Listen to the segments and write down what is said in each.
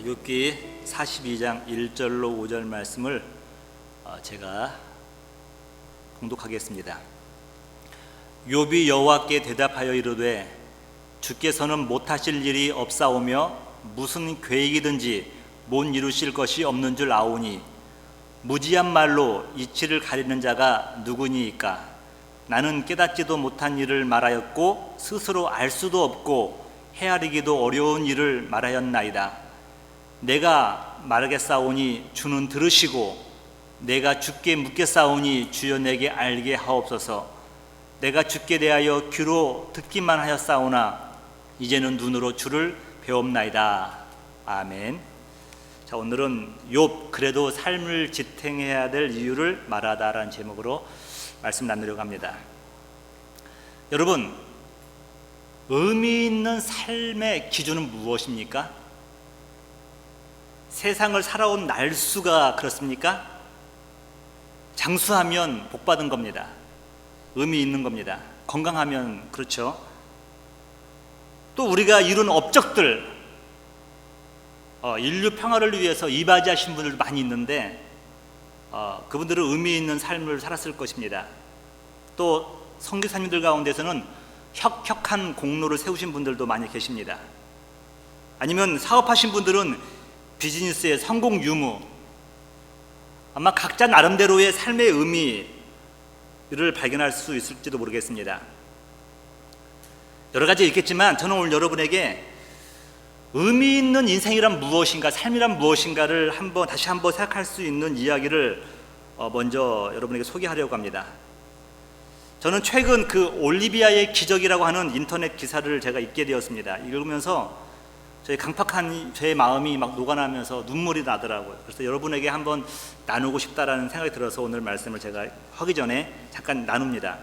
욥기 42장 1절로 5절 말씀을 제가 봉독하겠습니다. 욥이 여호와께 대답하여 이르되 주께서는 못하실 일이 없사오며 무슨 계획이든지 못 이루실 것이 없는 줄 아오니 무지한 말로 이치를 가리는 자가 누구니이까? 나는 깨닫지도 못한 일을 말하였고 스스로 알 수도 없고 헤아리기도 어려운 일을 말하였나이다. 내가 말하겠사오니 주는 들으시고 내가 주께 묻겠사오니 주여 내게 알게 하옵소서. 내가 주께 대하여 귀로 듣기만 하였사오나 이제는 눈으로 주를 배웁나이다. 아멘. 자, 오늘은 욥 그래도 삶을 지탱해야 될 이유를 말하다라는 제목으로 말씀 나누려고 합니다. 여러분, 의미 있는 삶의 기준은 무엇입니까? 세상을 살아온 날수가 그렇습니까? 장수하면 복받은 겁니다. 의미 있는 겁니다. 건강하면 그렇죠. 또 우리가 이룬 업적들, 인류 평화를 위해서 이바지하신 분들도 많이 있는데 그분들은 의미 있는 삶을 살았을 것입니다. 또 선교사님들 가운데서는 혁혁한 공로를 세우신 분들도 많이 계십니다. 아니면 사업하신 분들은 비즈니스의 성공 유무, 아마 각자 나름대로의 삶의 의미를 발견할 수 있을지도 모르겠습니다. 여러 가지 있겠지만 저는 오늘 여러분에게 의미 있는 인생이란 무엇인가, 삶이란 무엇인가를 다시 한번 생각할 수 있는 이야기를 먼저 여러분에게 소개하려고 합니다. 저는 최근 그 올리비아의 기적이라고 하는 인터넷 기사를 제가 읽게 되었습니다. 읽으면서 저희 강팍한 제 마음이 막 녹아나면서 눈물이 나더라고요. 그래서 여러분에게 한번 나누고 싶다라는 생각이 들어서 오늘 말씀을 제가 하기 전에 잠깐 나눕니다.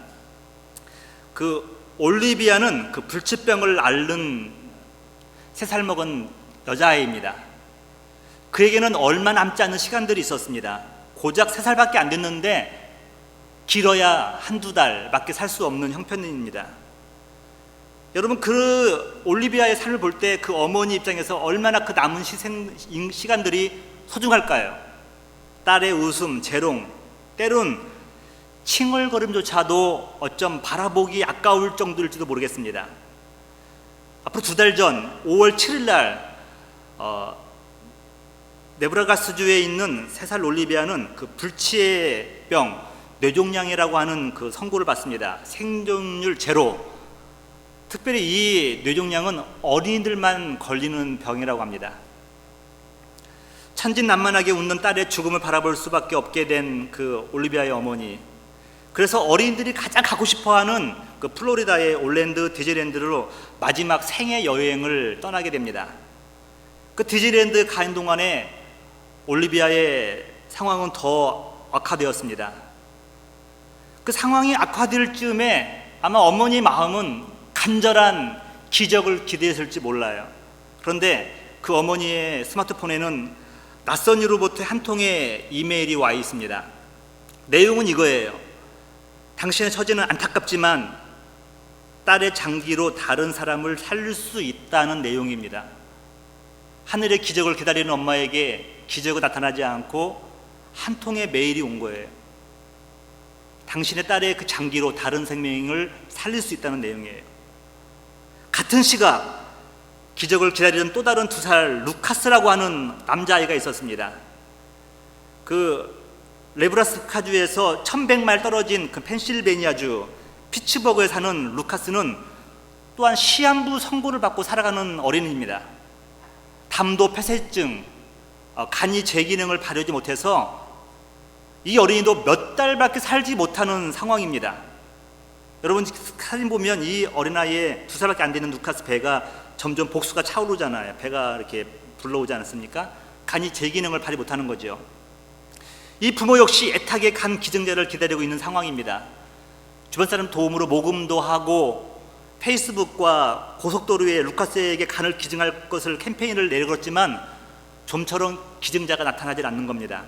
그 올리비아는 그 불치병을 앓는 3살 먹은 여자아이입니다. 그에게는 얼마 남지 않은 시간들이 있었습니다. 고작 3살밖에 안 됐는데 길어야 1-2달 밖에 살 수 없는 형편입니다. 여러분, 그 올리비아의 삶을 볼 때 그 어머니 입장에서 얼마나 그 남은 시간들이 소중할까요? 딸의 웃음, 재롱, 때론 칭얼거림조차도 어쩜 바라보기 아까울 정도일지도 모르겠습니다. 앞으로 2달 전 5월 7일 날 네브라가스주에 있는 3살 올리비아는 그 불치의 병, 뇌종양이라고 하는 그 선고를 받습니다. 생존율 제로. 특별히 이 뇌종양은 어린이들만 걸리는 병이라고 합니다. 천진난만하게 웃는 딸의 죽음을 바라볼 수밖에 없게 된 그 올리비아의 어머니, 그래서 어린이들이 가장 가고 싶어하는 그 플로리다의 올랜드 디즈니랜드로 마지막 생애 여행을 떠나게 됩니다. 그 디즈니랜드 가는 동안에 올리비아의 상황은 더 악화되었습니다. 그 상황이 악화될 즈음에 아마 어머니의 마음은 간절한 기적을 기대했을지 몰라요. 그런데 그 어머니의 스마트폰에는 낯선 이로부터 한 통의 이메일이 와 있습니다. 내용은 이거예요. 당신의 처지는 안타깝지만 딸의 장기로 다른 사람을 살릴 수 있다는 내용입니다. 하늘의 기적을 기다리는 엄마에게 기적이 나타나지 않고 한 통의 메일이 온 거예요. 당신의 딸의 그 장기로 다른 생명을 살릴 수 있다는 내용이에요. 같은 시각 기적을 기다리는 또 다른 2살 루카스라고 하는 남자아이가 있었습니다. 그 네브라스카주에서 1100마일 떨어진 그 펜실베니아주 피츠버그에 사는 루카스는 또한 시한부 선고를 받고 살아가는 어린이입니다. 담도 폐쇄증, 간이 제기능을 발휘하지 못해서 이 어린이도 몇 달밖에 살지 못하는 상황입니다. 여러분, 사진 보면 이 어린아이의 2살밖에 안 되는 루카스 배가 점점 복수가 차오르잖아요. 배가 이렇게 불러오지 않았습니까? 간이 제기능을 발휘 못하는 거죠. 이 부모 역시 애타게 간 기증자를 기다리고 있는 상황입니다. 주변 사람 도움으로 모금도 하고 페이스북과 고속도로에 루카스에게 간을 기증할 것을 캠페인을 내걸었지만 좀처럼 기증자가 나타나지 않는 겁니다.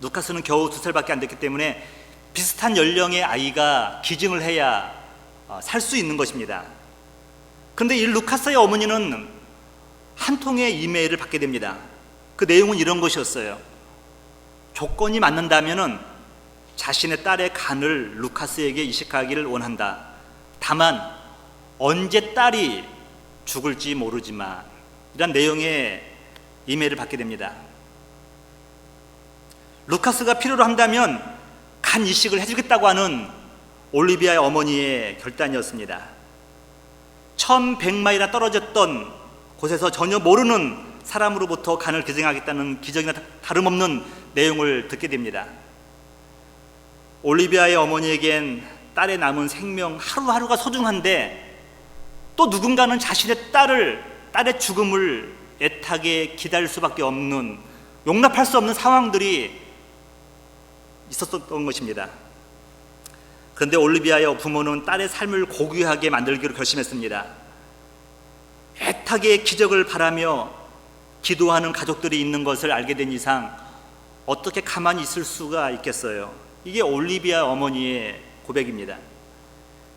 루카스는 겨우 2살밖에 안 됐기 때문에 비슷한 연령의 아이가 기증을 해야 살 수 있는 것입니다. 그런데 이 루카스의 어머니는 한 통의 이메일을 받게 됩니다. 그 내용은 이런 것이었어요. 조건이 맞는다면은 자신의 딸의 간을 루카스에게 이식하기를 원한다. 다만 언제 딸이 죽을지 모르지만, 이런 내용의 이메일을 받게 됩니다. 루카스가 필요로 한다면 간 이식을 해주겠다고 하는 올리비아의 어머니의 결단이었습니다. 1100마일이나 떨어졌던 곳에서 전혀 모르는 사람으로부터 간을 기증하겠다는 기적이나 다름없는 내용을 듣게 됩니다. 올리비아의 어머니에겐 딸의 남은 생명 하루하루가 소중한데, 또 누군가는 자신의 딸의 죽음을 애타게 기다릴 수밖에 없는, 용납할 수 없는 상황들이 있었던 것입니다. 그런데 올리비아의 부모는 딸의 삶을 고귀하게 만들기로 결심했습니다. 애타게 기적을 바라며 기도하는 가족들이 있는 것을 알게 된 이상 어떻게 가만히 있을 수가 있겠어요. 이게 올리비아 어머니의 고백입니다.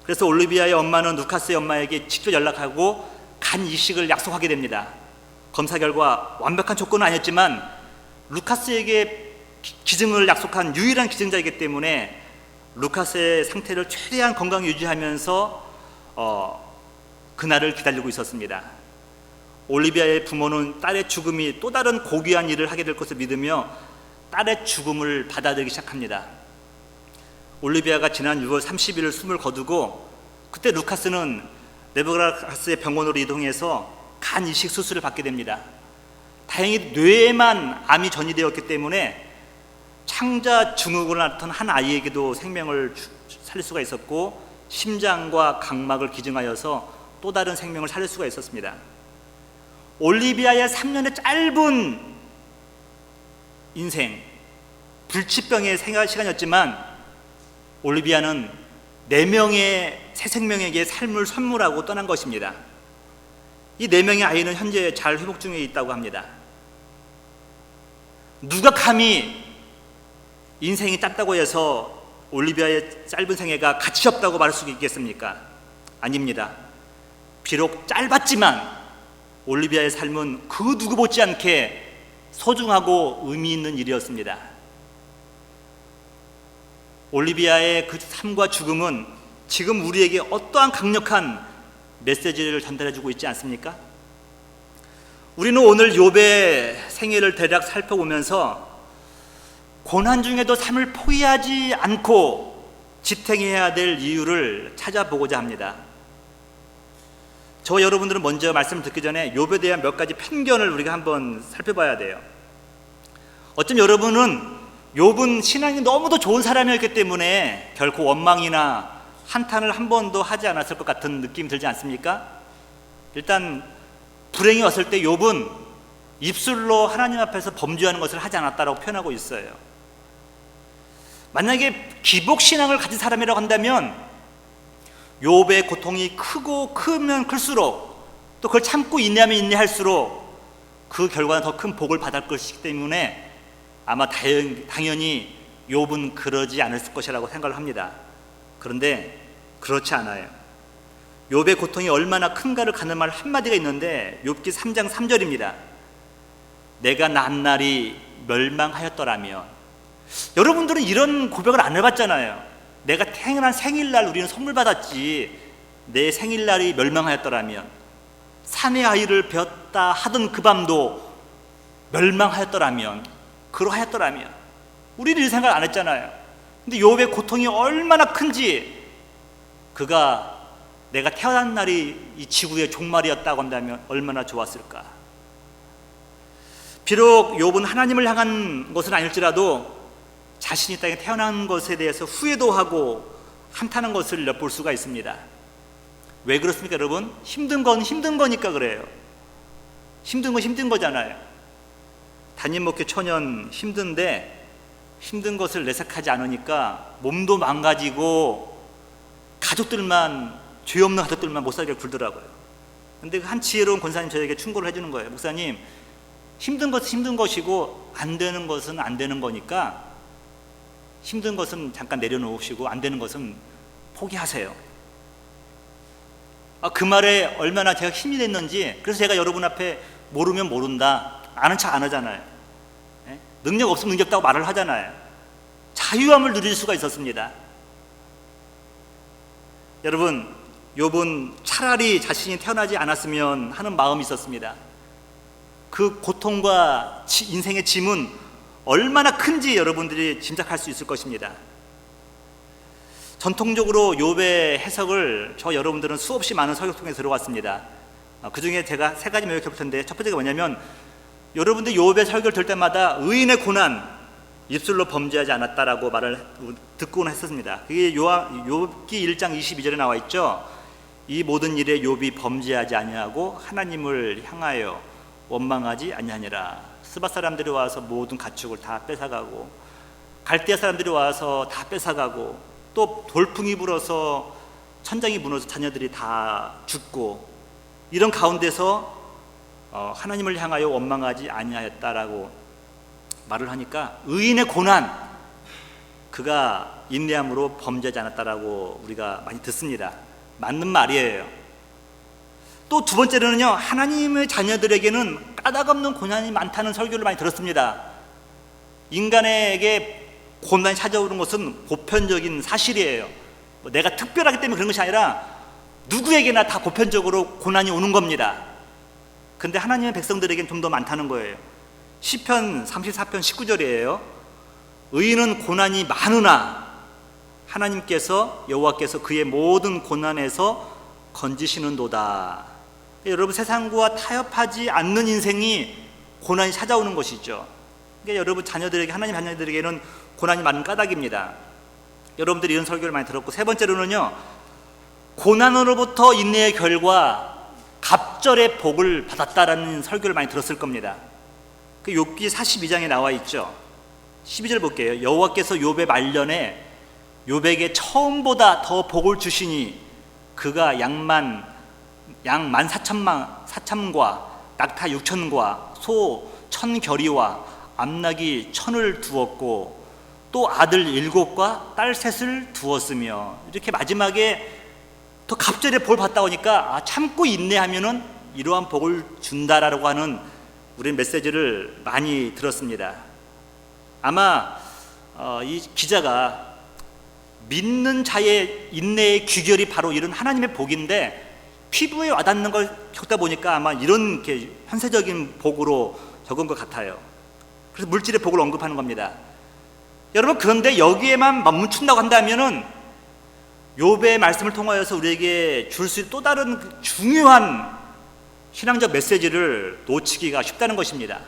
그래서 올리비아의 엄마는 루카스의 엄마에게 직접 연락하고 간 이식을 약속하게 됩니다. 검사 결과 완벽한 조건은 아니었지만 루카스에게 기증을 약속한 유일한 기증자이기 때문에 루카스의 상태를 최대한 건강 유지하면서 그날을 기다리고 있었습니다. 올리비아의 부모는 딸의 죽음이 또 다른 고귀한 일을 하게 될 것을 믿으며 딸의 죽음을 받아들이기 시작합니다. 올리비아가 지난 6월 30일 숨을 거두고, 그때 루카스는 네브라스카스의 병원으로 이동해서 간 이식 수술을 받게 됩니다. 다행히 뇌에만 암이 전이되었기 때문에 창자 증후군을 앓던 한 아이에게도 생명을 살릴 수가 있었고, 심장과 각막을 기증하여서 또 다른 생명을 살릴 수가 있었습니다. 올리비아의 3년의 짧은 인생, 불치병의 시간이었지만 올리비아는 4명의 새 생명에게 삶을 선물하고 떠난 것입니다. 이 4명의 아이는 현재 잘 회복 중에 있다고 합니다. 누가 감히 인생이 짧다고 해서 올리비아의 짧은 생애가 가치 없다고 말할 수 있겠습니까? 아닙니다. 비록 짧았지만 올리비아의 삶은 그 누구 못지않게 소중하고 의미 있는 일이었습니다. 올리비아의 그 삶과 죽음은 지금 우리에게 어떠한 강력한 메시지를 전달해주고 있지 않습니까? 우리는 오늘 욥의 생애를 대략 살펴보면서 고난 중에도 삶을 포기하지 않고 지탱해야 될 이유를 찾아보고자 합니다. 저 여러분들은 먼저 말씀을 듣기 전에 욥에 대한 몇 가지 편견을 우리가 한번 살펴봐야 돼요. 어쩜 여러분은 욥은 신앙이 너무도 좋은 사람이었기 때문에 결코 원망이나 한탄을 한 번도 하지 않았을 것 같은 느낌이 들지 않습니까? 일단 불행이 왔을 때 욥은 입술로 하나님 앞에서 범죄하는 것을 하지 않았다고 표현하고 있어요. 만약에 기복신앙을 가진 사람이라고 한다면 욥의 고통이 크면 클수록, 또 그걸 참고 인내하면 인내할수록 그 결과는 더 큰 복을 받을 것이기 때문에 아마 당연히 욥은 그러지 않았을 것이라고 생각을 합니다. 그런데 그렇지 않아요. 욥의 고통이 얼마나 큰가를 가늠할 한마디가 있는데 욥기 3장 3절입니다. 내가 낱날이 멸망하였더라면. 여러분들은 이런 고백을 안 해봤잖아요. 내가 태어난 생일날 우리는 선물 받았지, 내 생일날이 멸망하였더라면, 사내 아이를 배웠다 하던 그 밤도 멸망하였더라면, 그러하였더라면, 우리는 이 생각 안 했잖아요. 근데 욥의 고통이 얼마나 큰지, 그가 내가 태어난 날이 이 지구의 종말이었다고 한다면 얼마나 좋았을까. 비록 욥은 하나님을 향한 것은 아닐지라도 자신이 땅에 태어난 것에 대해서 후회도 하고 한탄한 것을 엿볼 수가 있습니다. 왜 그렇습니까, 여러분? 힘든 건 힘든 거니까 그래요. 힘든 건 힘든 거잖아요. 담임 목회 초년 힘든데 힘든 것을 내색하지 않으니까 몸도 망가지고 가족들만, 죄 없는 가족들만 못 살게 굴더라고요. 근데 한 지혜로운 권사님 저에게 충고를 해주는 거예요. 목사님, 힘든 것은 힘든 것이고 안 되는 것은 안 되는 거니까 힘든 것은 잠깐 내려놓으시고 안 되는 것은 포기하세요. 그 말에 얼마나 제가 힘이 됐는지, 그래서 제가 여러분 앞에 모르면 모른다, 아는 척 안 하잖아요. 예? 능력 없으면 능력 없다고 말을 하잖아요. 자유함을 누릴 수가 있었습니다. 여러분, 욥은 차라리 자신이 태어나지 않았으면 하는 마음이 있었습니다. 그 고통과 인생의 짐은 얼마나 큰지 여러분들이 짐작할 수 있을 것입니다. 전통적으로 욥의 해석을 여러분들은 수없이 많은 설교 통해 들어왔습니다. 그 중에 제가 세 가지 매력해 볼 텐데, 첫 번째가 뭐냐면, 여러분들 욥의 설교를 들 때마다 의인의 고난, 입술로 범죄하지 않았다라고 말을 듣곤 했었습니다. 그게 욥기 1장 22절에 나와 있죠. 이 모든 일에 욥이 범죄하지 아니하고 하나님을 향하여 원망하지 아니하니라. 스바 사람들이 와서 모든 가축을 다 뺏어가고, 갈대아 사람들이 와서 다 뺏어가고, 또 돌풍이 불어서 천장이 무너져 자녀들이 다 죽고, 이런 가운데서 하나님을 향하여 원망하지 아니하였다라고 말을 하니까, 의인의 고난, 그가 인내함으로 범죄하지 않았다라고 우리가 많이 듣습니다. 맞는 말이에요. 또 두 번째로는요, 하나님의 자녀들에게는 까닭없는 고난이 많다는 설교를 많이 들었습니다. 인간에게 고난이 찾아오는 것은 보편적인 사실이에요. 내가 특별하기 때문에 그런 것이 아니라 누구에게나 다 보편적으로 고난이 오는 겁니다. 근데 하나님의 백성들에게는 좀 더 많다는 거예요. 시편 34편 19절이에요. 의인은 고난이 많으나 하나님께서, 여호와께서 그의 모든 고난에서 건지시는도다. 여러분, 세상과 타협하지 않는 인생이 고난이 찾아오는 것이죠. 그러니까 여러분 자녀들에게, 하나님 자녀들에게는 고난이 많은 까닭입니다. 여러분들이 이런 설교를 많이 들었고, 세 번째로는요, 고난으로부터 인내의 결과 갑절의 복을 받았다라는 설교를 많이 들었을 겁니다. 그 욥기 42장에 나와 있죠. 12절 볼게요. 여호와께서 욥의 말년에 욥에게 처음보다 더 복을 주시니 그가 양 14,000과 낙타 6,000과 소 1,000결이와 암낙이 1,000을 두었고 또 아들 7과 딸 3을 두었으며, 이렇게 마지막에 더 갑절의 복을 받다 보니까 참고 인내하면은 이러한 복을 준다라고 하는 우리 메시지를 많이 들었습니다. 아마 이 기자가 믿는 자의 인내의 귀결이 바로 이런 하나님의 복인데, 피부에 와닿는 걸 겪다 보니까 아마 이런 이렇게 현세적인 복으로 적은 것 같아요. 그래서 물질의 복을 언급하는 겁니다. 여러분, 그런데 여기에만 멈춘다고 한다면은 욥의 말씀을 통하여서 우리에게 줄 수 있는 또 다른 중요한 신앙적 메시지를 놓치기가 쉽다는 것입니다.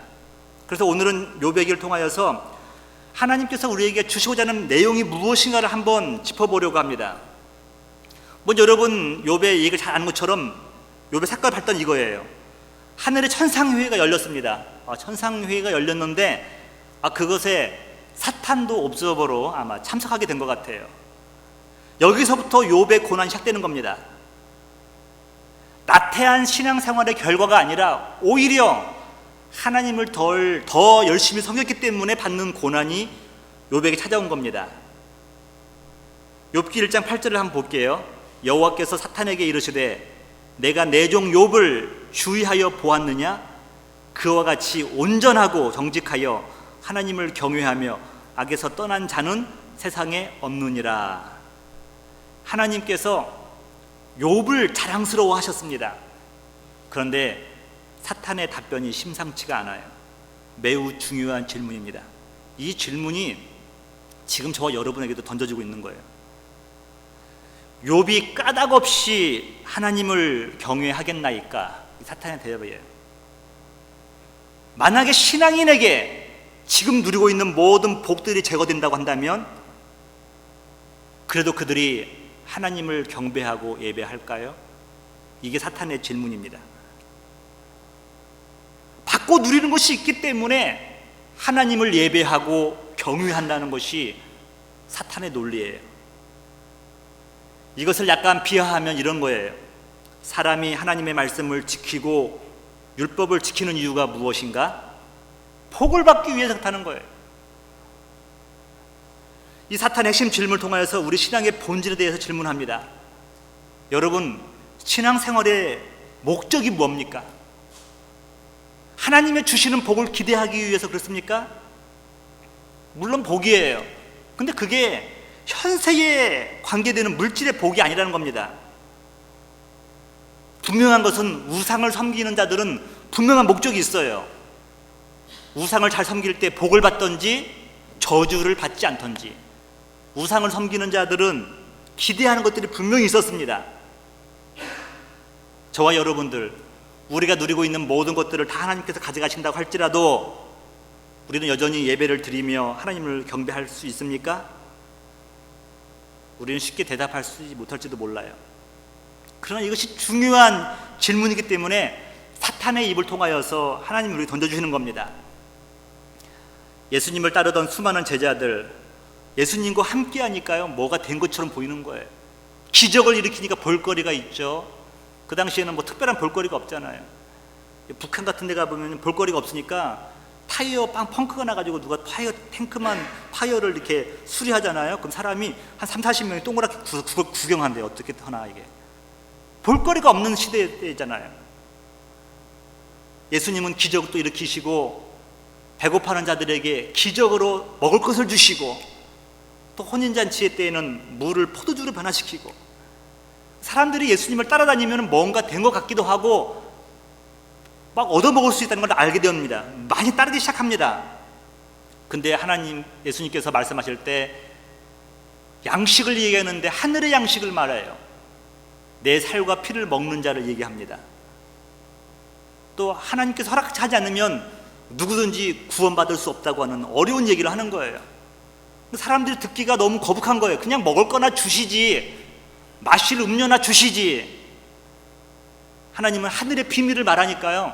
그래서 오늘은 욥의 얘기를 통하여서 하나님께서 우리에게 주시고자 하는 내용이 무엇인가를 한번 짚어보려고 합니다. 먼저 여러분, 욥의 얘기를 잘 아는 것처럼 욥의 사건을 봤던 이거예요. 하늘에 천상회의가 열렸습니다. 천상회의가 열렸는데 그것에 사탄도 옵저버로 아마 참석하게 된 것 같아요. 여기서부터 욥의 고난이 시작되는 겁니다. 나태한 신앙생활의 결과가 아니라 오히려 하나님을 더 열심히 섬겼기 때문에 받는 고난이 욥에게 찾아온 겁니다. 욥기 1장 8절을 한번 볼게요. 여호와께서 사탄에게 이르시되 내가 내 종 욥을 주의하여 보았느냐? 그와 같이 온전하고 정직하여 하나님을 경외하며 악에서 떠난 자는 세상에 없느니라. 하나님께서 욥을 자랑스러워 하셨습니다. 그런데 사탄의 답변이 심상치가 않아요. 매우 중요한 질문입니다. 이 질문이 지금 저와 여러분에게도 던져지고 있는 거예요. 욥이 까닭없이 하나님을 경외하겠나이까? 사탄의 대답이에요. 만약에 신앙인에게 지금 누리고 있는 모든 복들이 제거된다고 한다면 그래도 그들이 하나님을 경배하고 예배할까요? 이게 사탄의 질문입니다. 받고 누리는 것이 있기 때문에 하나님을 예배하고 경외한다는 것이 사탄의 논리예요. 이것을 약간 비하하면 이런 거예요. 사람이 하나님의 말씀을 지키고 율법을 지키는 이유가 무엇인가? 복을 받기 위해서 그렇다는 거예요. 이 사탄의 핵심 질문을 통하여서 우리 신앙의 본질에 대해서 질문합니다. 여러분, 신앙생활의 목적이 뭡니까? 하나님의 주시는 복을 기대하기 위해서 그렇습니까? 물론 복이에요. 근데 그게 현세에 관계되는 물질의 복이 아니라는 겁니다. 분명한 것은 우상을 섬기는 자들은 분명한 목적이 있어요. 우상을 잘 섬길 때 복을 받든지 저주를 받지 않던지. 우상을 섬기는 자들은 기대하는 것들이 분명히 있었습니다. 저와 여러분들, 우리가 누리고 있는 모든 것들을 다 하나님께서 가져가신다고 할지라도 우리는 여전히 예배를 드리며 하나님을 경배할 수 있습니까? 우리는 쉽게 대답할 수 못할지도 몰라요. 그러나 이것이 중요한 질문이기 때문에 사탄의 입을 통하여서 하나님이 우리에게 던져주시는 겁니다. 예수님을 따르던 수많은 제자들, 예수님과 함께 하니까요, 뭐가 된 것처럼 보이는 거예요. 기적을 일으키니까 볼거리가 있죠. 그 당시에는 뭐 특별한 볼거리가 없잖아요. 북한 같은 데 가보면 볼거리가 없으니까 타이어 펑크가 나가지고 누가 타이어를 이렇게 수리하잖아요. 그럼 사람이 한 30-40명이 동그랗게 구경한대요. 어떻게 하나 이게. 볼거리가 없는 시대잖아요. 예수님은 기적도 일으키시고 배고파하는 자들에게 기적으로 먹을 것을 주시고 또 혼인잔치의 때에는 물을 포도주로 변화시키고 사람들이 예수님을 따라다니면 뭔가 된 것 같기도 하고 막 얻어먹을 수 있다는 걸 알게 됩니다. 많이 따르기 시작합니다. 근데 예수님께서 말씀하실 때 양식을 얘기하는데 하늘의 양식을 말해요. 내 살과 피를 먹는 자를 얘기합니다. 또 하나님께서 허락하지 않으면 누구든지 구원받을 수 없다고 하는 어려운 얘기를 하는 거예요. 사람들이 듣기가 너무 거북한 거예요. 그냥 먹을 거나 주시지, 마실 음료나 주시지. 하나님은 하늘의 비밀을 말하니까요,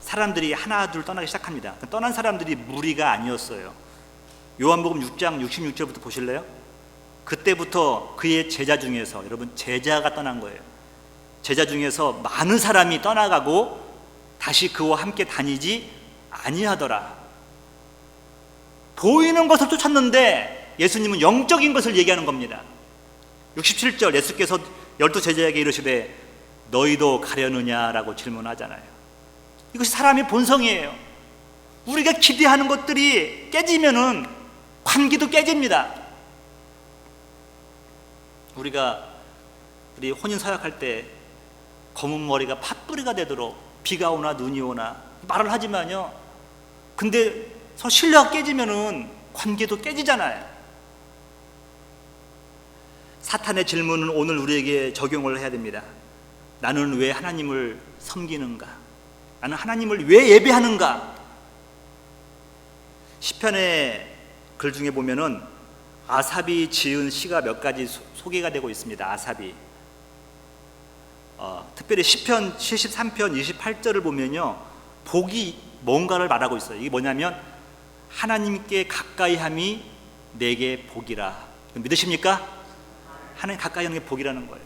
사람들이 하나둘 떠나기 시작합니다. 떠난 사람들이 무리가 아니었어요. 요한복음 6장 66절부터 보실래요? 그때부터 그의 제자 중에서, 여러분, 제자가 떠난 거예요. 제자 중에서 많은 사람이 떠나가고 다시 그와 함께 다니지 아니하더라. 보이는 것을 쫓았는데 예수님은 영적인 것을 얘기하는 겁니다. 67절, 예수께서 12 제자에게 이르시되 너희도 가려느냐라고 질문하잖아요. 이것이 사람의 본성이에요. 우리가 기대하는 것들이 깨지면은 관계도 깨집니다. 우리 혼인 서약할 때 검은 머리가 팥뿌리가 되도록 비가 오나 눈이 오나 말을 하지만요, 근데 신뢰가 깨지면은 관계도 깨지잖아요. 사탄의 질문은 오늘 우리에게 적용을 해야 됩니다. 나는 왜 하나님을 섬기는가? 나는 하나님을 왜 예배하는가? 시편의 글 중에 보면은 아삽이 지은 시가 몇 가지 소개가 되고 있습니다. 아삽이 특별히 시편 73편 28절을 보면요, 복이 뭔가를 말하고 있어요. 이게 뭐냐면 하나님께 가까이함이 내게 복이라. 믿으십니까? 하나님 가까이 하는 게 복이라는 거예요.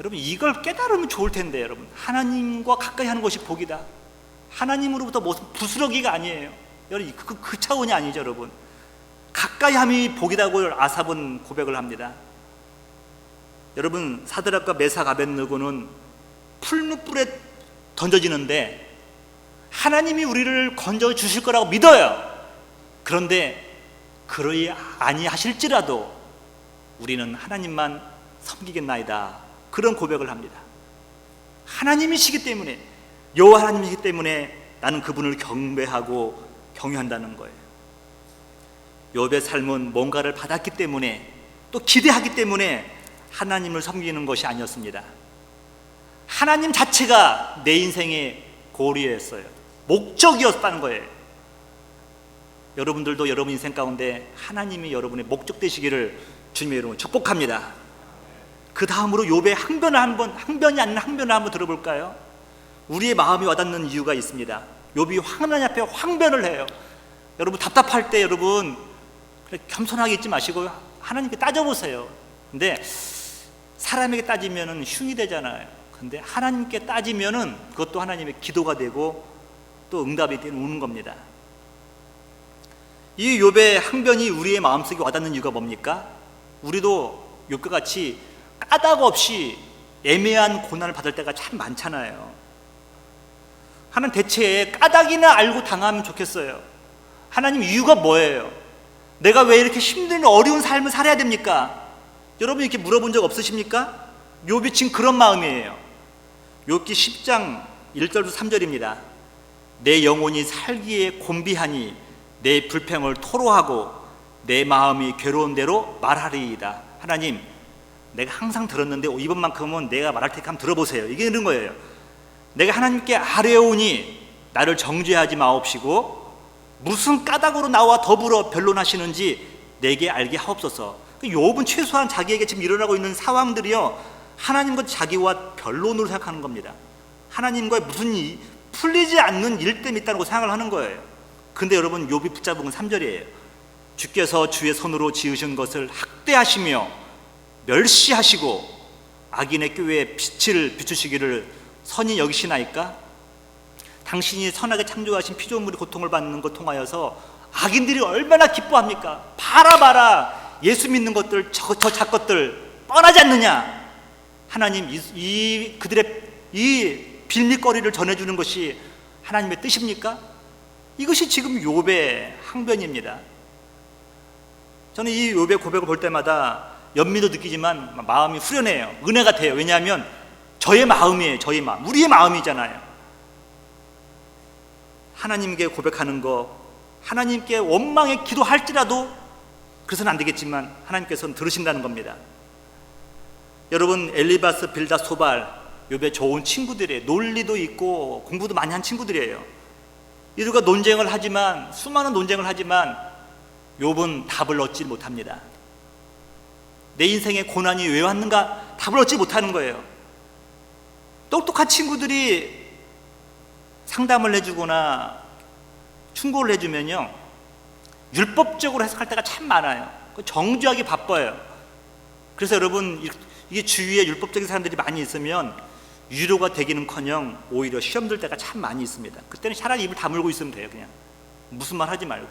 여러분, 이걸 깨달으면 좋을 텐데, 여러분, 하나님과 가까이 하는 것이 복이다. 하나님으로부터 무슨 부스러기가 아니에요. 여러분, 그 차원이 아니죠. 여러분, 가까이 함이 복이라고 아삽은 고백을 합니다. 여러분, 사드락과 메삭 아벳느고는 풀무불에 던져지는데 하나님이 우리를 건져 주실 거라고 믿어요. 그런데 그러이 아니하실지라도 우리는 하나님만 섬기겠나이다, 그런 고백을 합니다. 하나님이시기 때문에, 여호와 하나님이시기 때문에 나는 그분을 경배하고 경유한다는 거예요. 욥의 삶은 뭔가를 받았기 때문에, 또 기대하기 때문에 하나님을 섬기는 것이 아니었습니다. 하나님 자체가 내 인생의 고리였어요. 목적이었다는 거예요. 여러분들도 여러분 인생 가운데 하나님이 여러분의 목적 되시기를 주님의 이름으로 축복합니다. 그 다음으로 욥의 항변이 아닌 항변을 한번 들어볼까요? 우리의 마음이 와닿는 이유가 있습니다. 욥이 하나님 앞에 항변을 해요. 여러분, 답답할 때 여러분 겸손하게 있지 마시고 하나님께 따져보세요. 근데 사람에게 따지면은 흉이 되잖아요. 근데 하나님께 따지면은 그것도 하나님의 기도가 되고 또 응답이 오는 겁니다. 이 욥의 항변이 우리의 마음속에 와닿는 이유가 뭡니까? 우리도 욥과 같이 까닭 없이 애매한 고난을 받을 때가 참 많잖아요. 하는 대체 까닭이나 알고 당하면 좋겠어요. 하나님 이유가 뭐예요? 내가 왜 이렇게 힘든 어려운 삶을 살아야 됩니까? 여러분 이렇게 물어본 적 없으십니까? 욥이 지금 그런 마음이에요. 욥기 10장 1절부터 3절입니다. 내 영혼이 살기에 곤비하니 내 불평을 토로하고 내 마음이 괴로운 대로 말하리이다. 하나님, 내가 항상 들었는데 이번만큼은 내가 말할 테니까 한번 들어보세요. 이게 이런 거예요. 내가 하나님께 아뢰오니 나를 정죄하지 마옵시고 무슨 까닭으로 나와 더불어 변론하시는지 내게 알게 하옵소서. 욥은 최소한 자기에게 지금 일어나고 있는 상황들이요, 하나님과 자기와 변론으로 생각하는 겁니다. 하나님과의 무슨 풀리지 않는 일 때문에 있다고 생각을 하는 거예요. 근데 여러분, 욥이 붙잡은 건 3절이에요. 주께서 주의 손으로 지으신 것을 학대하시며 멸시하시고 악인의 꾀에 빛을 비추시기를 선히 여기시나이까? 당신이 선하게 창조하신 피조물이 고통을 받는 것 통하여서 악인들이 얼마나 기뻐합니까? 봐라 예수 믿는 것들, 저 작것들 뻔하지 않느냐? 하나님, 그들의 이 빌미거리를 전해주는 것이 하나님의 뜻입니까? 이것이 지금 욥의 항변입니다. 저는 이 욥의 고백을 볼 때마다 연민도 느끼지만 마음이 후련해요. 은혜가 돼요. 왜냐하면 저의 마음이에요. 저의 마음, 우리의 마음이잖아요. 하나님께 고백하는 거, 하나님께 원망의 기도할지라도 그래서는 안 되겠지만 하나님께서는 들으신다는 겁니다. 여러분, 엘리바스, 빌닷, 소발, 욥의 좋은 친구들이에요. 논리도 있고 공부도 많이 한 친구들이에요. 이들과 논쟁을 하지만, 수많은 논쟁을 하지만 욥은 답을 얻지 못합니다. 내 인생에 고난이 왜 왔는가 답을 얻지 못하는 거예요. 똑똑한 친구들이 상담을 해주거나 충고를 해주면요, 율법적으로 해석할 때가 참 많아요. 정죄하기 바빠요. 그래서 여러분, 이게 주위에 율법적인 사람들이 많이 있으면 위로가 되기는커녕 오히려 시험 들 때가 참 많이 있습니다. 그때는 차라리 입을 다물고 있으면 돼요. 그냥 무슨 말 하지 말고.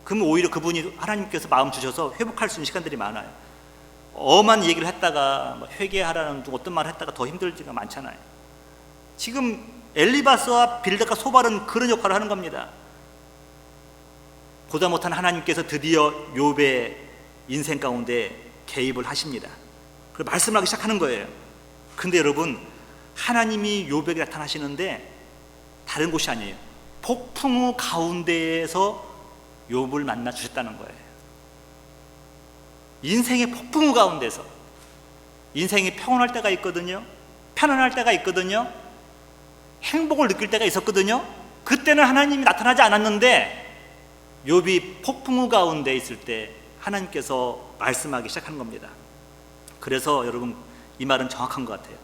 그러면 오히려 그분이, 하나님께서 마음 주셔서 회복할 수 있는 시간들이 많아요. 엄한 얘기를 했다가 회개하라는 어떤 말을 했다가 더 힘들 때가 많잖아요. 지금 엘리바스와 빌닷과 소발은 그런 역할을 하는 겁니다. 보다 못한 하나님께서 드디어 욥의 인생 가운데 개입을 하십니다. 그리고 말씀을 하기 시작하는 거예요. 근데 여러분, 하나님이 욥에게 나타나시는데 다른 곳이 아니에요. 폭풍우 가운데에서 욥을 만나 주셨다는 거예요. 인생의 폭풍우 가운데서. 인생이 평온할 때가 있거든요, 편안할 때가 있거든요, 행복을 느낄 때가 있었거든요. 그때는 하나님이 나타나지 않았는데 욥이 폭풍우 가운데 있을 때 하나님께서 말씀하기 시작하는 겁니다. 그래서 여러분, 이 말은 정확한 것 같아요.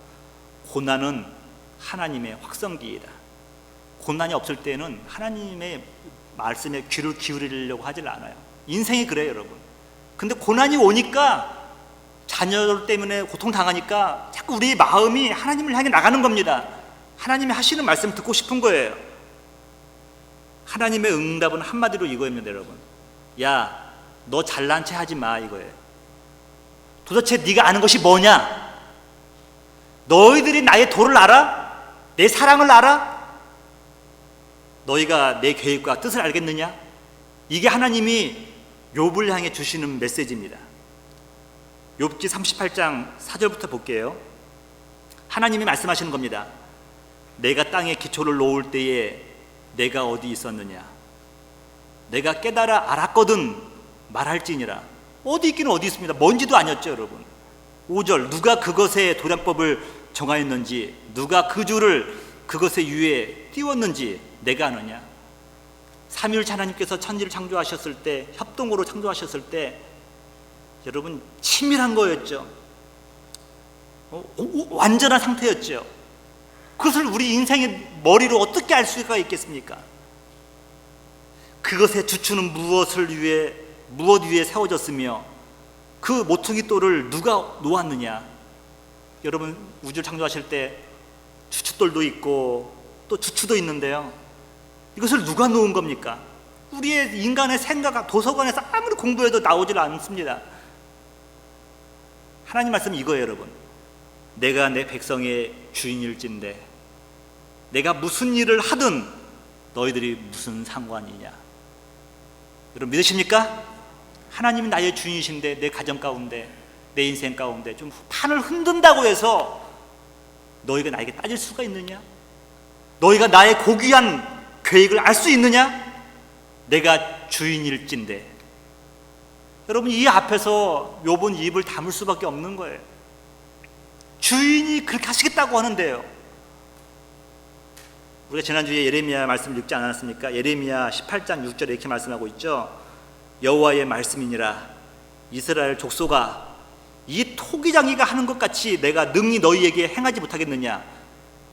고난은 하나님의 확성기이다. 고난이 없을 때는 하나님의 말씀에 귀를 기울이려고 하질 않아요. 인생이 그래요, 여러분. 근데 고난이 오니까, 자녀들 때문에 고통당하니까 자꾸 우리 마음이 하나님을 향해 나가는 겁니다. 하나님이 하시는 말씀 듣고 싶은 거예요. 하나님의 응답은 한마디로 이거입니다, 여러분. 야, 너 잘난 체 하지 마, 이거예요. 도대체 네가 아는 것이 뭐냐? 너희들이 나의 도를 알아? 내 사랑을 알아? 너희가 내 계획과 뜻을 알겠느냐? 이게 하나님이 욥을 향해 주시는 메시지입니다. 욥기 38장 4절부터 볼게요. 하나님이 말씀하시는 겁니다. 내가 땅에 기초를 놓을 때에 내가 어디 있었느냐? 내가 깨달아 알았거든 말할지니라. 어디 있기는 어디 있습니다. 먼지도 아니었죠, 여러분. 5절, 누가 그것의 도량법을 정하였는지, 누가 그 줄을 그것의 위에 띄웠는지 내가 아느냐? 삼위일체 하나님께서 천지를 창조하셨을 때, 협동으로 창조하셨을 때 여러분, 치밀한 거였죠. 완전한 상태였죠. 그것을 우리 인생의 머리로 어떻게 알 수가 있겠습니까? 그것의 주추는 무엇 위에 세워졌으며 그 모퉁이 돌을 누가 놓았느냐? 여러분, 우주를 창조하실 때 주춧돌도 있고 또 주추도 있는데요, 이것을 누가 놓은 겁니까? 우리의 인간의 생각, 도서관에서 아무리 공부해도 나오질 않습니다. 하나님 말씀이 이거예요, 여러분. 내가 내 백성의 주인일진데 내가 무슨 일을 하든 너희들이 무슨 상관이냐. 여러분 믿으십니까? 하나님이 나의 주인이신데 내 가정 가운데 내 인생 가운데 좀 판을 흔든다고 해서 너희가 나에게 따질 수가 있느냐? 너희가 나의 고귀한 계획을 알 수 있느냐? 내가 주인일진데. 여러분 이 앞에서 욥은 입을 다물 수밖에 없는 거예요. 주인이 그렇게 하시겠다고 하는데요. 우리가 지난주에 예레미야 말씀을 읽지 않았습니까? 예레미야 18장 6절에 이렇게 말씀하고 있죠. 여호와의 말씀이니라 이스라엘 족속아 이 토기장이가 하는 것 같이 내가 능히 너희에게 행하지 못하겠느냐.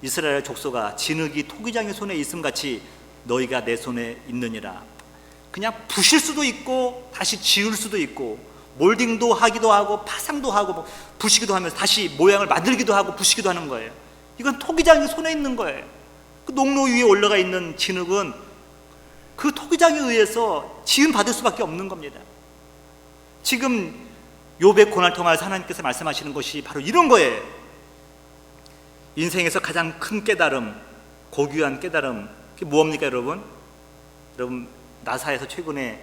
이스라엘 족속아 진흙이 토기장의 손에 있음 같이 너희가 내 손에 있느니라. 그냥 부실 수도 있고 다시 지을 수도 있고 몰딩도 하기도 하고 파상도 하고 부시기도 하면서 다시 모양을 만들기도 하고 부시기도 하는 거예요. 이건 토기장의 손에 있는 거예요. 그 농로 위에 올라가 있는 진흙은 그 토기장에 의해서 지음 받을 수밖에 없는 겁니다. 지금 욥의 고난을 통해서 하나님께서 말씀하시는 것이 바로 이런 거예요. 인생에서 가장 큰 깨달음, 고귀한 깨달음, 그게 무엇입니까 여러분? 여러분 나사에서 최근에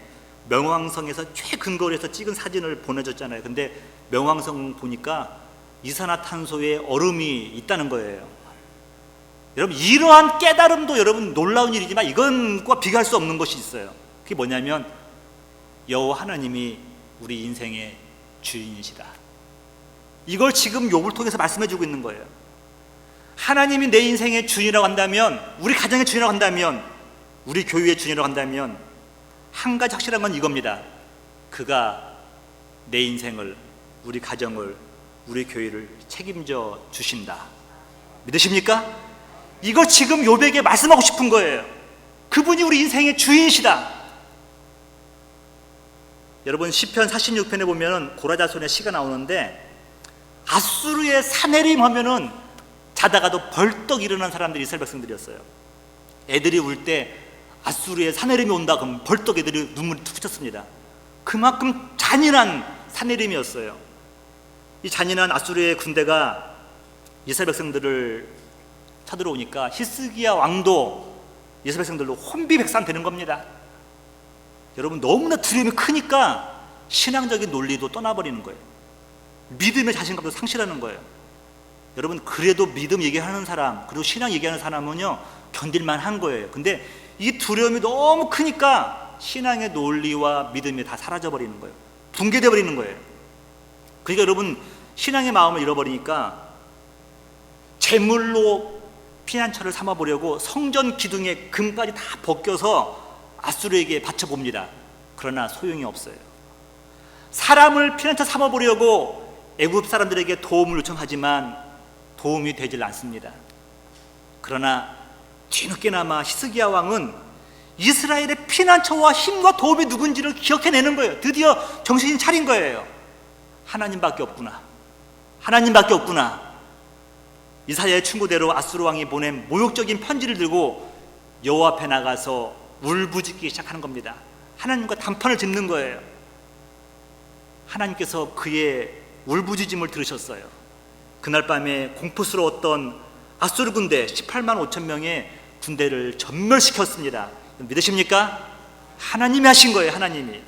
명왕성에서 최근거리에서 찍은 사진을 보내줬잖아요. 근데 명왕성 보니까 이산화탄소에 얼음이 있다는 거예요. 여러분 이러한 깨달음도 여러분 놀라운 일이지만 이건과 비교할 수 없는 것이 있어요. 그게 뭐냐면 여호와 하나님이 우리 인생의 주인이시다. 이걸 지금 욥을 통해서 말씀해 주고 있는 거예요. 하나님이 내 인생의 주인이라고 한다면, 우리 가정의 주인이라고 한다면, 우리 교회의 주인이라고 한다면 한 가지 확실한 건 이겁니다. 그가 내 인생을, 우리 가정을, 우리 교회를 책임져 주신다. 믿으십니까? 이걸 지금 욥에게 말씀하고 싶은 거예요. 그분이 우리 인생의 주인이시다. 여러분 시편 46편에 보면 고라자손의 시가 나오는데 아수르의 사내림 하면은 자다가도 벌떡 일어난 사람들이 이스라엘 백성들이었어요. 애들이 울 때 아수르의 사내림이 온다 그러면 벌떡 애들이 눈물이 툭 쳤습니다. 그만큼 잔인한 사내림이었어요. 이 잔인한 아수르의 군대가 이스라엘 백성들을 쳐들어오니까 히스기야 왕도 이스라엘 백성들로 혼비백산되는 겁니다. 여러분 너무나 두려움이 크니까 신앙적인 논리도 떠나버리는 거예요. 믿음의 자신감도 상실하는 거예요. 여러분 그래도 믿음 얘기하는 사람 그리고 신앙 얘기하는 사람은요 견딜만 한 거예요. 근데 이 두려움이 너무 크니까 신앙의 논리와 믿음이 다 사라져버리는 거예요. 붕괴돼 버리는 거예요. 그러니까 여러분 신앙의 마음을 잃어버리니까 제물로 피난처를 삼아보려고 성전 기둥에 금까지 다 벗겨서 아수르에게 바쳐봅니다. 그러나 소용이 없어요. 사람을 피난처 삼아보려고 애굽 사람들에게 도움을 요청하지만 도움이 되질 않습니다. 그러나 뒤늦게나마 히스기야 왕은 이스라엘의 피난처와 힘과 도움이 누군지를 기억해내는 거예요. 드디어 정신이 차린 거예요. 하나님밖에 없구나. 하나님밖에 없구나. 이사야의 충고대로 아수르 왕이 보낸 모욕적인 편지를 들고 여호와 앞에 나가서 울부짖기 시작하는 겁니다. 하나님과 단판을 짓는 거예요. 하나님께서 그의 울부짖음을 들으셨어요. 그날 밤에 공포스러웠던 아수르 군대 18만 5천 명의 군대를 전멸시켰습니다. 믿으십니까? 하나님이 하신 거예요. 하나님이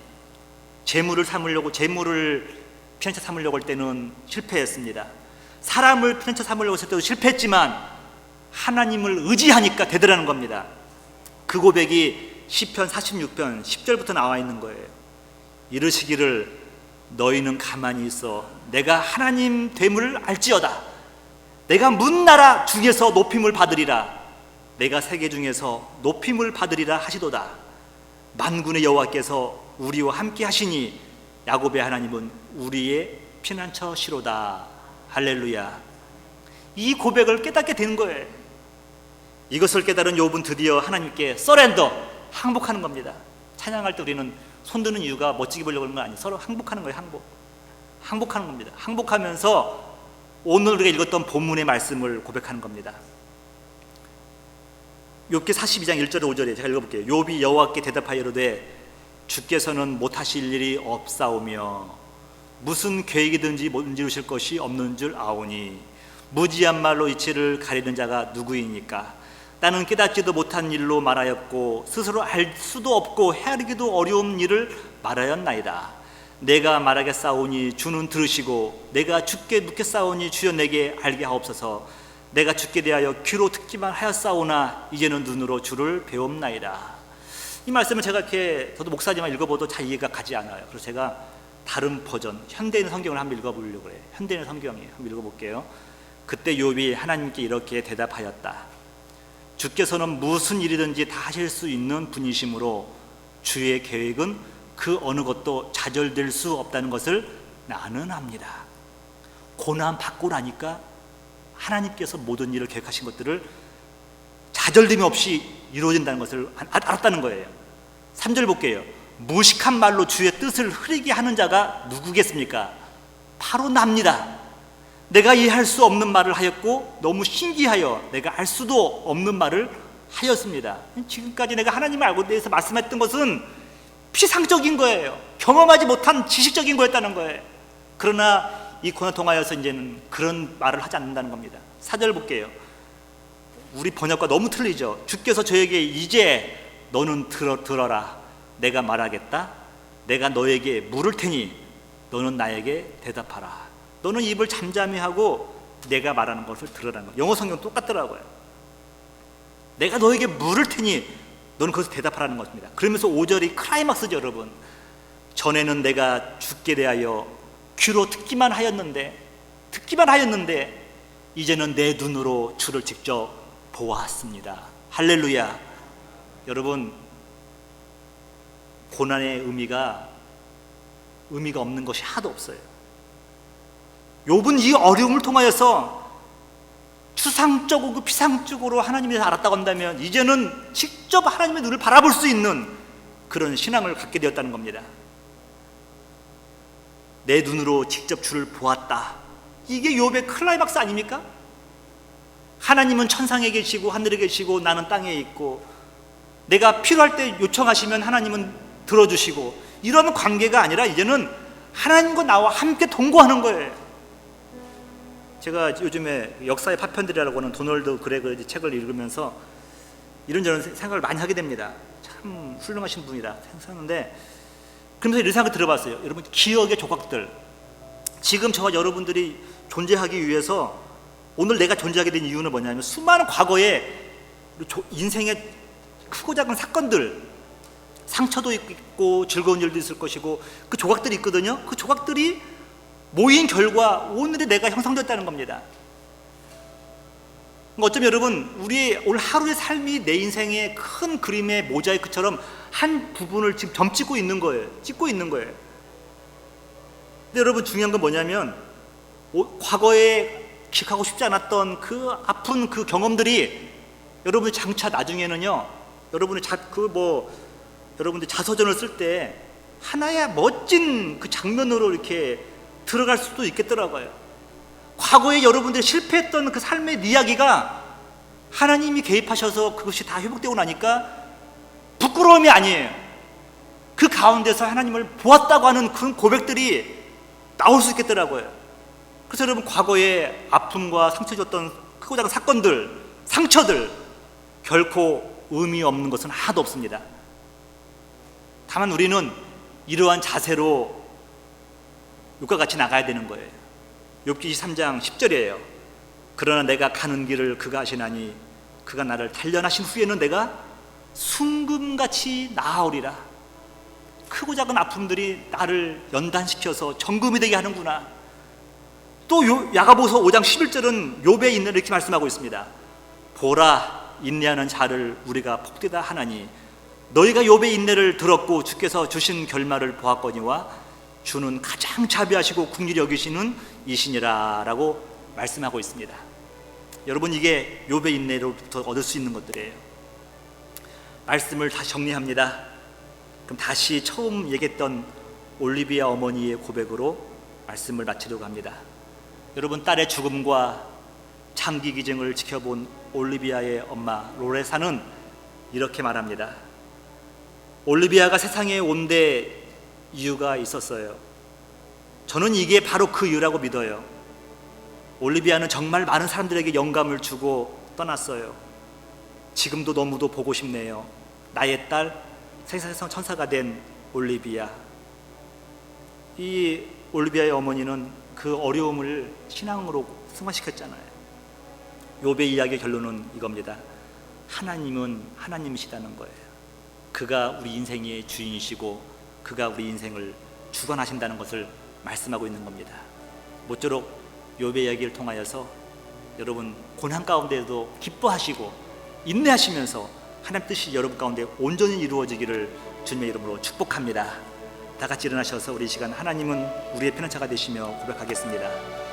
재물을 피난처 삼으려고 할 때는 실패했습니다. 사람을 피난처 삼으려고 했을 때도 실패했지만 하나님을 의지하니까 되더라는 겁니다. 그 고백이 시편 46편 10절부터 나와 있는 거예요. 이르시기를 너희는 가만히 있어 내가 하나님 됨을 알지어다. 내가 문나라 중에서 높임을 받으리라. 내가 세계 중에서 높임을 받으리라 하시도다. 만군의 여호와께서 우리와 함께 하시니 야곱의 하나님은 우리의 피난처시로다. 할렐루야. 이 고백을 깨닫게 된 거예요. 이것을 깨달은 욥은 드디어 하나님께 서렌더, 항복하는 겁니다. 찬양할 때 우리는 손 드는 이유가 멋지게 보려고 하는 건 아니에요. 서로 항복하는 거예요. 항복하는 겁니다. 항복하면서 오늘 우리가 읽었던 본문의 말씀을 고백하는 겁니다. 욥기 42장 1절에 5절에 제가 읽어볼게요. 욥이 여호와께 대답하여 이르되 주께서는 못하실 일이 없사오며 무슨 계획이든지 문지르실 것이 없는 줄 아오니 무지한 말로 이치를 가리는 자가 누구이니까 나는 깨닫지도 못한 일로 말하였고 스스로 알 수도 없고 헤아리기도 어려운 일을 말하였나이다. 내가 말하겠사오니 주는 들으시고 내가 죽게 묻겠사오니 주여 내게 알게 하옵소서. 내가 죽게 대하여 귀로 듣기만 하였사오나 이제는 눈으로 주를 배웁나이다. 이 말씀을 제가 이렇게 저도 목사지만 읽어봐도 잘 이해가 가지 않아요. 그래서 제가 다른 버전 현대인 성경을 한번 읽어보려고 해요. 현대인 성경이에요. 한번 읽어볼게요. 그때 욥이 하나님께 이렇게 대답하였다. 주께서는 무슨 일이든지 다 하실 수 있는 분이시므로 주의 계획은 그 어느 것도 좌절될 수 없다는 것을 나는 압니다. 고난 받고 나니까 하나님께서 모든 일을 계획하신 것들을 좌절됨이 없이 이루어진다는 것을 알았다는 거예요. 3절 볼게요. 무식한 말로 주의 뜻을 흐리게 하는 자가 누구겠습니까? 바로 납니다. 내가 이해할 수 없는 말을 하였고 너무 신기하여 내가 알 수도 없는 말을 하였습니다. 지금까지 내가 하나님을 알고 대해서 말씀했던 것은 피상적인 거예요. 경험하지 못한 지식적인 거였다는 거예요. 그러나 이 고난 통하여서 이제는 그런 말을 하지 않는다는 겁니다. 4절 볼게요. 우리 번역과 너무 틀리죠. 주께서 저에게 이제 너는 들어라. 내가 말하겠다. 내가 너에게 물을 테니 너는 나에게 대답하라. 너는 입을 잠잠히 하고 내가 말하는 것을 들으라는 거예요. 영어 성경 똑같더라고요. 내가 너에게 물을 테니 너는 그것을 대답하라는 것입니다. 그러면서 5절이 클라이막스죠, 여러분. 전에는 내가 죽게 대하여 귀로 듣기만 하였는데 이제는 내 눈으로 주를 직접 보았습니다. 할렐루야. 여러분, 고난의 의미가 없는 것이 하나도 없어요. 욥은 이 어려움을 통하여서 추상적이고 피상적으로 하나님에 대해서 알았다고 한다면 이제는 직접 하나님의 눈을 바라볼 수 있는 그런 신앙을 갖게 되었다는 겁니다. 내 눈으로 직접 주를 보았다. 이게 욥의 클라이막스 아닙니까? 하나님은 천상에 계시고 하늘에 계시고 나는 땅에 있고 내가 필요할 때 요청하시면 하나님은 들어주시고 이런 관계가 아니라 이제는 하나님과 나와 함께 동거하는 거예요. 제가 요즘에 역사의 파편들이라고 하는 도널드 그레그 책을 읽으면서 이런저런 생각을 많이 하게 됩니다. 참 훌륭하신 분이다 생각하는데, 그러면서 이런 생각을 들어봤어요. 여러분, 기억의 조각들, 지금 저와 여러분들이 존재하기 위해서 오늘 내가 존재하게 된 이유는 뭐냐면 수많은 과거의 인생의 크고 작은 사건들, 상처도 있고 즐거운 일도 있을 것이고 그 조각들이 있거든요. 그 조각들이 모인 결과 오늘의 내가 형성됐다는 겁니다. 어쩌면 여러분, 우리의 오늘 하루의 삶이 내 인생의 큰 그림의 모자이크처럼 한 부분을 지금 점 찍고 있는 거예요. 근데 여러분, 중요한 건 뭐냐면 과거에 기억하고 싶지 않았던 그 아픈 그 경험들이 여러분이 장차 나중에는요, 여러분들 자서전을 쓸 때 하나의 멋진 그 장면으로 이렇게 들어갈 수도 있겠더라고요. 과거에 여러분들이 실패했던 그 삶의 이야기가 하나님이 개입하셔서 그것이 다 회복되고 나니까 부끄러움이 아니에요. 그 가운데서 하나님을 보았다고 하는 그런 고백들이 나올 수 있겠더라고요. 그래서 여러분, 과거에 아픔과 상처 줬던 크고 작은 사건들, 상처들 결코 의미 없는 것은 하나도 없습니다. 다만 우리는 이러한 자세로 욥과 같이 나가야 되는 거예요. 욥기 23장 10절이에요. 그러나 내가 가는 길을 그가 아시나니 그가 나를 단련하신 후에는 내가 순금같이 나아오리라. 크고 작은 아픔들이 나를 연단시켜서 정금이 되게 하는구나. 또 야고보서 5장 11절은 욥의 인내를 이렇게 말씀하고 있습니다. 보라, 인내하는 자를 우리가 복되다 하나니 너희가 욥의 인내를 들었고 주께서 주신 결말을 보았거니와 주는 가장 자비하시고 긍휼히 여기시는 이시니라 라고 말씀하고 있습니다. 여러분, 이게 욥의 인내로부터 얻을 수 있는 것들이에요. 말씀을 다시 정리합니다. 그럼 다시 처음 얘기했던 올리비아 어머니의 고백으로 말씀을 마치려고 합니다. 여러분, 딸의 죽음과 장기 기증을 지켜본 올리비아의 엄마 로레사는 이렇게 말합니다. 올리비아가 세상에 온 데 이유가 있었어요. 저는 이게 바로 그 이유라고 믿어요. 올리비아는 정말 많은 사람들에게 영감을 주고 떠났어요. 지금도 너무도 보고 싶네요. 나의 딸 세상 천사가 된 올리비아. 이 올리비아의 어머니는 그 어려움을 신앙으로 승화시켰잖아요. 욥의 이야기의 결론은 이겁니다. 하나님은 하나님이시다는 거예요. 그가 우리 인생의 주인이시고 그가 우리 인생을 주관하신다는 것을 말씀하고 있는 겁니다. 모쪼록 욥의 이야기를 통하여서 여러분 고난 가운데도 기뻐하시고 인내하시면서 하나님 뜻이 여러분 가운데 온전히 이루어지기를 주님의 이름으로 축복합니다. 다 같이 일어나셔서 우리 이 시간 하나님은 우리의 편안차가 되시며 고백하겠습니다.